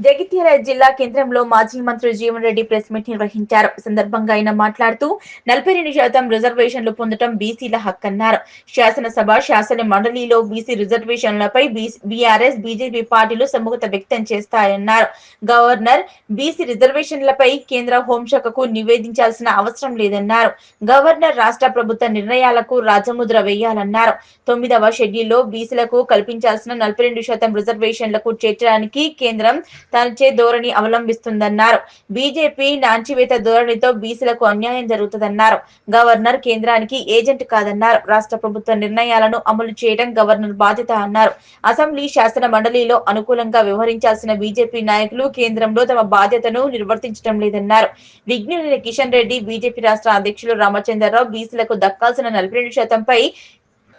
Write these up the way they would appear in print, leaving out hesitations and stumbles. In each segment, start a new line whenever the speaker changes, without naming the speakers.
జగిత్యాల జిల్లా కేంద్రంలో మాజీ మంత్రి జీవన్ రెడ్డి ప్రెస్ మీట్ నిర్వహించారు. సందర్భంగా ఆయన మాట్లాడుతూ 42% రిజర్వేషన్లు పొందడం బీసీల హక్కన్నారు. శాసనసభ, శాసన మండలిలో బీసీ రిజర్వేషన్లపై బీఆర్ఎస్, బీజేపీ పార్టీలు సుముఖత వ్యక్తం చేస్తాయన్నారు. గవర్నర్ బీసీ రిజర్వేషన్లపై కేంద్ర హోంశాఖకు నివేదించాల్సిన అవసరం లేదన్నారు. గవర్నర్ రాష్ట్ర ప్రభుత్వ నిర్ణయాలకు రాజముద్ర వేయాలన్నారు. 9వ షెడ్యూల్లో బీసీలకు కల్పించాల్సిన 42% రిజర్వేషన్లకు చేర్చడానికి కేంద్రం తనచే ధోరణి అవలంబిస్తుందన్నారు. బీజేపీ నాంచివేత ధోరణితో బీసీలకు అన్యాయం జరుగుతుందన్నారు. గవర్నర్ కేంద్రానికి ఏజెంట్ కాదన్నారు. రాష్ట్ర ప్రభుత్వ నిర్ణయాలను అమలు చేయడం గవర్నర్ బాధ్యత అన్నారు. అసెంబ్లీ, శాసన మండలిలో అనుకూలంగా వ్యవహరించాల్సిన బీజేపీ నాయకులు కేంద్రంలో తమ బాధ్యతను నిర్వర్తించడం లేదన్నారు. విజ్ఞులైన కిషన్ రెడ్డి, బీజేపీ రాష్ట్ర అధ్యక్షులు రామచంద్రరావు బీసీలకు దక్కాల్సిన 42%పై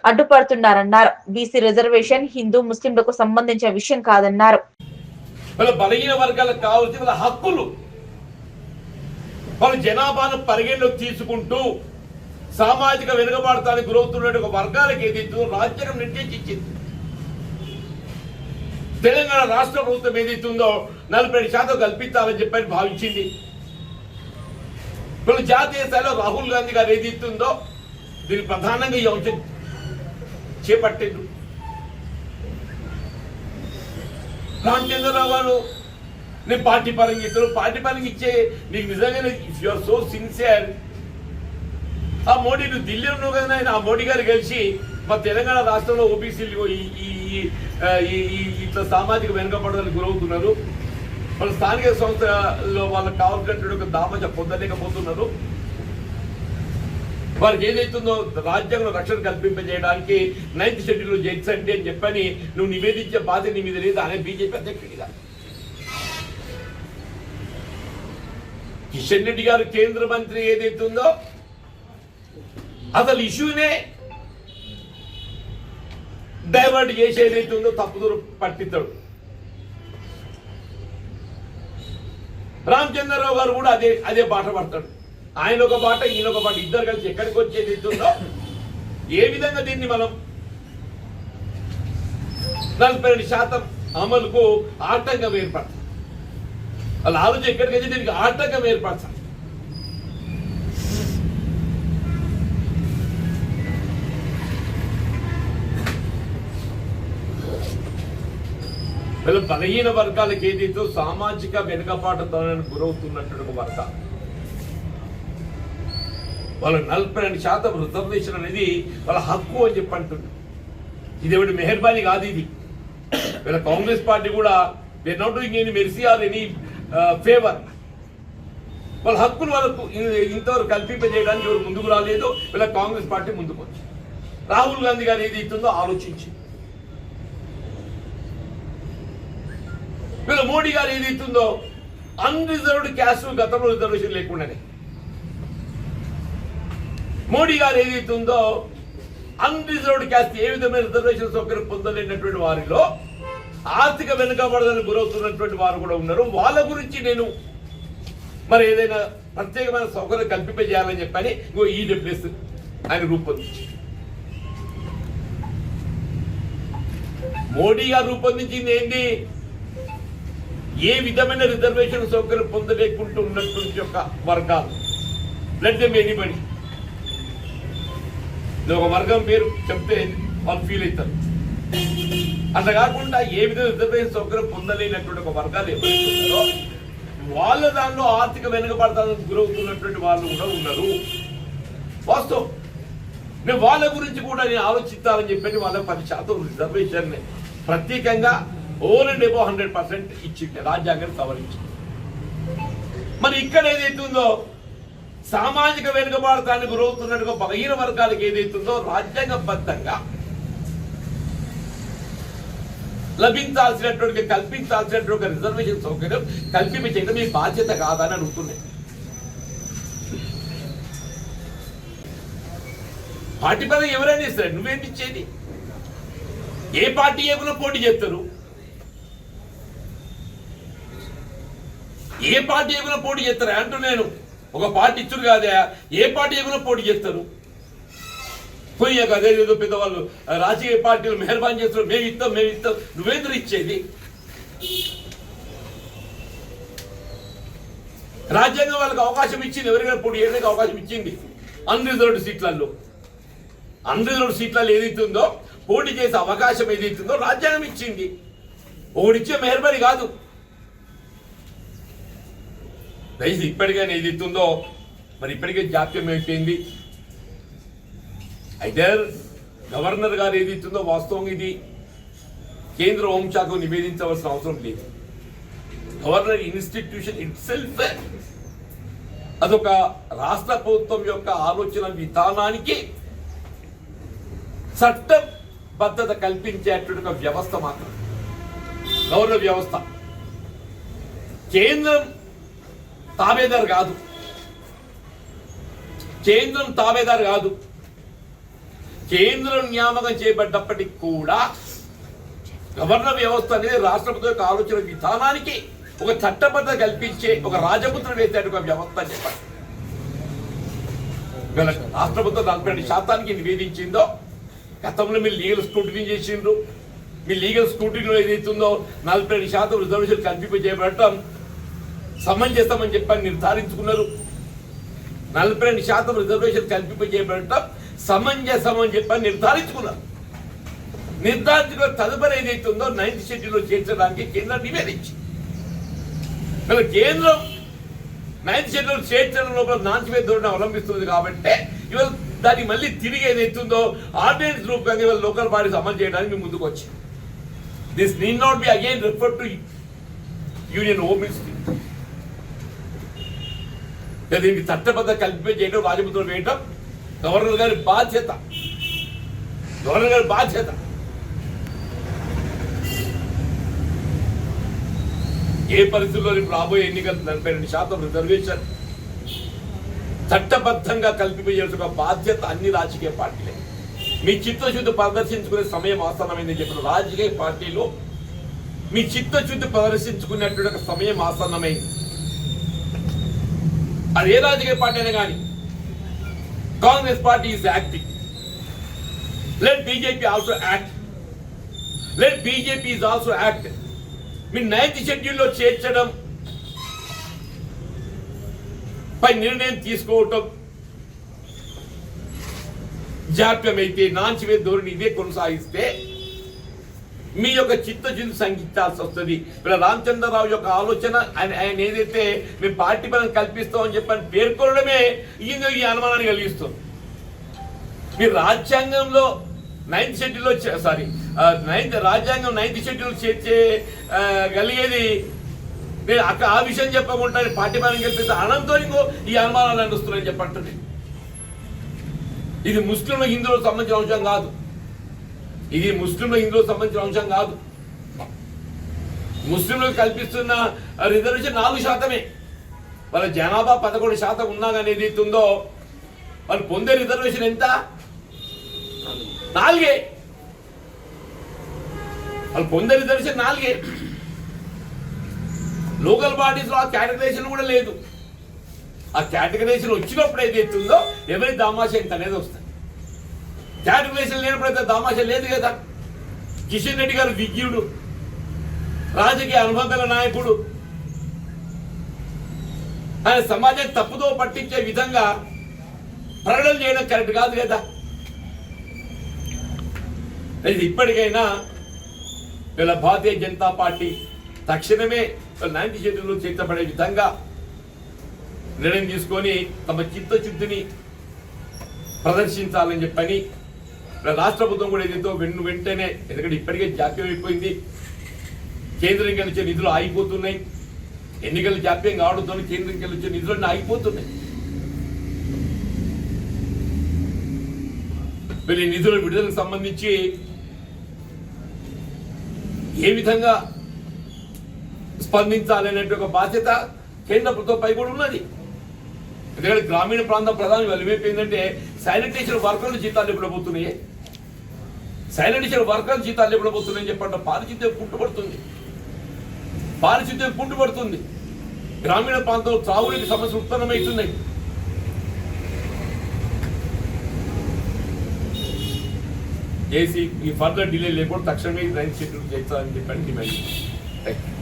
అడ్డుపడుతున్నారన్నారు. బీసీ రిజర్వేషన్ హిందూ, ముస్లింలకు సంబంధించిన విషయం కాదన్నారు.
వాళ్ళ బలహీన వర్గాలకు కావాల్సిన వాళ్ళ హక్కులు, వాళ్ళ జనాభాను పరిగణలోకి తీసుకుంటూ సామాజిక వెనుకబాటుతానికి గురవుతున్న ఒక వర్గాలకు ఏదైతే రాజ్యాంగం నిర్దేశించింది. తెలంగాణ రాష్ట్ర ప్రభుత్వం ఏదైతుందో 47% కల్పించాలని చెప్పని భావించింది. వీళ్ళు జాతీయ స్థాయిలో రాహుల్ గాంధీ గారు ఏదైతుందో దీన్ని ప్రధానంగా ఈ అంశం చేపట్టిండు. రామచంద్రరావు గారు నేను పార్టీ పరంగా ఇస్తాను, పార్టీ పరంగా ఇచ్చే నీకు నిజంగా if you are so sincere, ఆ మోడీ నువ్వు ఢిల్లీ ఉన్నావు కదా ఆయన, ఆ మోడీ గారు కలిసి మా తెలంగాణ రాష్ట్రంలో ఓబీసీలు ఇట్లా సామాజిక వెనుకబడడానికి గురవుతున్నారు, వాళ్ళ స్థానిక సంస్థలో వాళ్ళకి కావాల్సినటువంటి ఒక దామజ పొందలేకపోతున్నారు, వారికి ఏదైతుందో రాజ్యాంగంలో రక్షణ కల్పింపజేయడానికి 9th షెడ్యూల్ చేర్చండి అని చెప్పని నువ్వు నివేదించే బాధ్యత నీ మీద లేదు అనే బీజేపీ అధ్యక్షుడిగా. కిషన్ రెడ్డి గారు కేంద్ర మంత్రి ఏదైతుందో అసలు ఇష్యూనే డైవర్ట్ చేసి ఏదైతుందో తప్పుదూరు పట్టిస్తాడు. రామచంద్రరావు గారు కూడా అదే బాట పడతాడు. ఆయన ఒక బాట, ఈయన ఒక బాట, ఇద్దరు కలిసి ఎక్కడికి వచ్చేది ఉందో ఏ విధంగా దీన్ని మనం 42% అమలుకు ఆటంకం ఏర్పడుతుంది. వాళ్ళ ఆలోచన ఎక్కడికి వచ్చి దీనికి ఆటంకం ఏర్పరచాలి. వీళ్ళ బలహీన వర్గాలకు ఏదైతే సామాజిక వెనుకబాటుతనానికి గురవుతున్నటువంటి వర్గాలు వాళ్ళ 42% రిజర్వేషన్ అనేది వాళ్ళ హక్కు అని చెప్పి అంటుంది. ఇది ఎవరి మెహర్బానీ కాదు. ఇది వీళ్ళ కాంగ్రెస్ పార్టీ కూడా they not doing any mercy or any favour. వాళ్ళ హక్కులు వాళ్ళకు ఇంతవరకు కల్పింపజేయడానికి ఎవరు ముందుకు రాలేదు. వీళ్ళ కాంగ్రెస్ పార్టీ ముందుకు వచ్చి రాహుల్ గాంధీ గారు ఏది ఇస్తుందో ఆలోచించి, వీళ్ళ మోడీ గారు ఏది ఇస్తుందో అన్రిజర్వ్డ్ క్యాస్ట్ గతంలో రిజర్వేషన్ లేకుండానే మోడీ గారు ఏదైతుందో అన్రిజర్వ్డ్ క్యాస్ట్ ఏ విధమైన రిజర్వేషన్ సౌకర్యం పొందలేనటువంటి వారిలో ఆర్థిక వెనుకబడదని గురవుతున్నటువంటి వారు కూడా ఉన్నారు. వాళ్ళ గురించి నేను మరి ఏదైనా ప్రత్యేకమైన సౌకర్యం కల్పింపజేయాలని చెప్పని ఈడబ్ల్యూఎస్ ఆయన రూపొందించి, మోడీ గారు రూపొందించింది ఏంటి? ఏ విధమైన రిజర్వేషన్ సౌకర్యం పొందలేకుంటున్నటువంటి యొక్క వర్గాలు, లెట్ దెమ్ ఎనీబడి, ఒక వర్గం పేరు చెప్తే వాళ్ళు ఫీల్ అవుతారు. అట్లా కాకుండా ఏ విధంగా రిజర్వేషన్ సౌకర్యం పొందలేనటువంటి ఒక వర్గాలు ఎవరైతే వాళ్ళ దానిలో ఆర్థిక వెనుకబడతానికి గురవుతున్నటువంటి వాళ్ళు కూడా ఉన్నారు. వాస్తవం. నేను వాళ్ళ గురించి కూడా నేను ఆలోచిస్తానని చెప్పి వాళ్ళ 10% రిజర్వేషన్ ప్రత్యేకంగా ఓవర్ అండ్ అబౌవ్ 100% ఇచ్చింది, రాజ్యాంగాన్ని సవరించింది. మరి ఇక్కడ ఏదైతుందో సామాజిక వెనుకబాటుతానికి గురవుతున్నట్టుగా బలహీన వర్గాలకు ఏదైతుందో రాజ్యాంగబద్ధంగా లభించాల్సినటువంటి కల్పించాల్సినటువంటి రిజర్వేషన్ సౌకర్యం కల్పించడం మీ బాధ్యత కాదని అడుగుతున్నాయి. పార్టీ పరంగా ఎవరైనా ఇస్తారు, నువ్వేంటి ఇచ్చేది? ఏ పార్టీ ఏమైనా పోటీ చేస్తారు, ఏ పార్టీ ఏమైనా పోటీ చేస్తారు అంటూ నేను ఒక పార్టీ ఇచ్చుడు కాదా, ఏ పార్టీ ఏమైనా పోటీ చేస్తారు. పోయాక అదేదో పెద్దవాళ్ళు రాజకీయ పార్టీలు మెహర్బాన్ చేస్తారు, మేము ఇస్తాం నువ్వేంద్ర ఇచ్చేది. రాజ్యాంగం వాళ్ళకి అవకాశం ఇచ్చింది, ఎవరికైనా పోటీ చేయడానికి అవకాశం ఇచ్చింది. అన్రిజర్వ్డ్ సీట్లలో ఏదైతే ఉందో పోటీ చేసే అవకాశం ఏదైతే ఉందో రాజ్యాంగం ఇచ్చింది. ఒకటిచ్చే మెహర్బానీ కాదు. దయచేసి ఇప్పటికైనా ఏదైతే ఉందో మరి ఇప్పటికే జాప్యం అయిపోయింది. అయితే గవర్నర్ గారు ఏదైతుందో వాస్తవంగా ఇది కేంద్ర హోంశాఖకు నివేదించవలసిన అవసరం లేదు. గవర్నర్ ఇన్స్టిట్యూషన్ ఇట్ సెల్ఫ్ అదొక రాష్ట్ర ప్రభుత్వం యొక్క ఆలోచన విధానానికి చట్టబద్ధత కల్పించేటువంటి ఒక వ్యవస్థ మాత్రం గవర్నర్ వ్యవస్థ. కేంద్రం తాబేదారు కాదు, కేంద్రం నియామకం చేయబడ్డప్పటికి కూడా గవర్నర్ వ్యవస్థ అనేది రాష్ట్రపతి యొక్క ఆలోచన విధానానికి ఒక చట్టబద్ధత కల్పించే ఒక రాజముద్ర వేసే ఒక వ్యవస్థ అని చెప్పండి. రాష్ట్ర ప్రభుత్వం 42% నివేదించిందో గతంలో మీరు లీగల్ స్క్రూటినీ చేసిండ్రు. మీ లీగల్ స్క్రూటినీలో ఏదైతుందో 42% రిజర్వేషన్ కల్పింపజేయబడటం సమంజసమని చెప్పని నిర్ధారించుకున్నారు. 42% రిజర్వేషన్ కల్పింపజేయబడటం సమంజసం అని చెప్పని నిర్ధారించుకున్న తదుపరి ఏదైతుందో 9th షెడ్యూల్లో చేర్చడానికి కేంద్రం నివేదించి కేంద్రం 9th షెడ్యూల్ చేర్చడం లోపల నాంచివేత ధోరణి అవలంబిస్తుంది. కాబట్టి ఇవాళ దాన్ని మళ్ళీ తిరిగి ఏదైతుందో ఆర్డినెన్స్ రూపంగా ఇవాళ లోకల్ బాడీస్ అమలు చేయడానికి మేము ముందుకు వచ్చి this need not be again refer to union home ministry. దీనికి చట్టబద్ధ కల్పన చేయడం, రాజముద్రలు వేయడం గవర్నర్ గారి బాధ్యత. ఏ పరిస్థితుల్లో రాబోయే ఎన్నికలు 42% రిజర్వేషన్ చట్టబద్ధంగా కల్పించేయాల్సిన బాధ్యత అన్ని రాజకీయ పార్టీలే. మీ చిత్తశుద్ధి ప్రదర్శించుకునే సమయం ఆసన్నమైందని చెప్పిన రాజకీయ పార్టీలు మీ చిత్తశుద్ధి ప్రదర్శించుకునేటువంటి సమయం ఆసన్నమైంది. అది ఏ రాజకీయ పార్టీ అయినా కానీ Congress party is acting. Let BJP also act. Me 9th షెడ్యూల్లో చేర్చడం పై నిర్ణయం తీసుకోవటం జాప్యమైతే నాంచివేత ధోరణి ఇదే కొనసాగిస్తే మీ యొక్క చిత్తశుద్ధి సంగించాల్సి వస్తుంది. ఇలా రామచంద్రరావు యొక్క ఆలోచన ఆయన ఏదైతే మేము పార్టీ పరం కల్పిస్తామని చెప్పని పేర్కొనడమే ఈ అనుమానాన్ని కలిగిస్తుంది. మీరు రాజ్యాంగంలో 9th షెడ్యూల్లో రాజ్యాంగం 9th షెడ్యూల్ చేర్చే కలిగేది నేను ఆ విషయం చెప్పకుండా పార్టీ పరం కల్పిస్తే అనంతో ఈ అనుమానాలు అనిపిస్తున్నాయని చెప్పంటుంది. ఇది ముస్లింల హిందువులకు సంబంధించిన అంశం కాదు. ముస్లింలకు కల్పిస్తున్న రిజర్వేషన్ 4%. వాళ్ళ జనాభా 11% ఉన్నా కానీ ఏదైతే ఉందో వాళ్ళు పొందే రిజర్వేషన్ ఎంత? 4. వాళ్ళు పొందే రిజర్వేషన్ 4. లోకల్ బాడీస్ లో ఆ కేటగరైజేషన్ కూడా లేదు. ఆ కేటగరైజేషన్ వచ్చినప్పుడు ఏదైతే ఉందో ఎవరి దామాష ఎంత అనేది వస్తుంది. కేటగరైజేషన్ లేనప్పుడైతే దామాష లేదు కదా. కిషన్ రెడ్డి గారు విజ్ఞుడు, రాజకీయ అనుబంధాల నాయకుడు, ఆయన సమాజాన్ని తప్పుదో పట్టించే విధంగా ప్రకటన చేయడం కరెక్ట్ కాదు కదా. ఇప్పటికైనా వీళ్ళ భారతీయ జనతా పార్టీ తక్షణమే 9th షెడ్యూల్లో చేర్చబడే విధంగా నిర్ణయం తీసుకొని తమ చిత్తశుద్ధిని ప్రదర్శించాలని చెప్పని రాష్ట్ర ప్రభుత్వం కూడా ఏదైతే వెంటనే, ఎందుకంటే ఇప్పటికే జాప్యం అయిపోయింది. కేంద్రం వచ్చే నిధులు ఆగిపోతున్నాయి. ఎన్నికలు జాప్యం కావడంతో కేంద్రం వచ్చే నిధులన్నీ ఆగిపోతున్నాయి. వీళ్ళ నిధుల విడుదలకు సంబంధించి ఏ విధంగా స్పందించాలనే ఒక బాధ్యత కేంద్ర ప్రభుత్వంపై కూడా ఉన్నది. ఎందుకంటే గ్రామీణ ప్రాంతం ప్రధాన వెలివైపోయిందంటే శానిటేషన్ వర్కర్లు జీతాలు ఇవ్వబోతున్నాయి. చెప్పండి. పారిశుద్ధ్యం కుంటుపడుతుంది. గ్రామీణ ప్రాంతంలో త్రాగునీటి సమస్యలు ఉత్పన్నమవుతున్నాయి. చేసి ఈ ఫర్దర్ డిలే లేకుండా తక్షణమే 9th షెడ్యూల్ చేస్తారని చెప్పండి డిమాండ్. Thank you.